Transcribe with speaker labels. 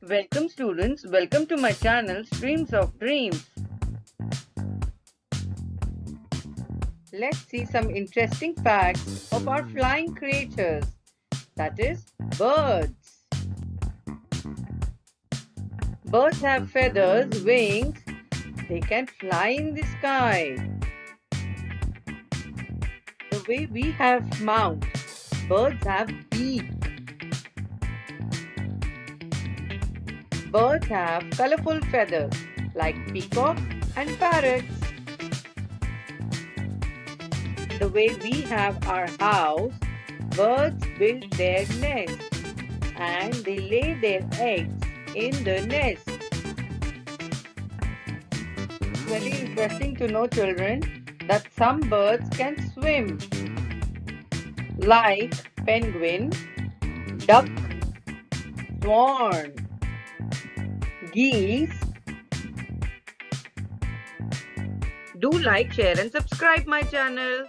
Speaker 1: Welcome students, welcome to my channel Streams of Dreams. Let's see some interesting facts of our flying creatures, that is, birds. Birds have feathers, wings, they can fly in the sky. The way we have mouth, birds have beak. Birds have colorful feathers like peacock and parrots. The way we have our house, birds build their nest and they lay their eggs in the nest. It's very interesting to know, children, that some birds can swim, like penguin, duck, swan, geese. Do like, share and subscribe my channel.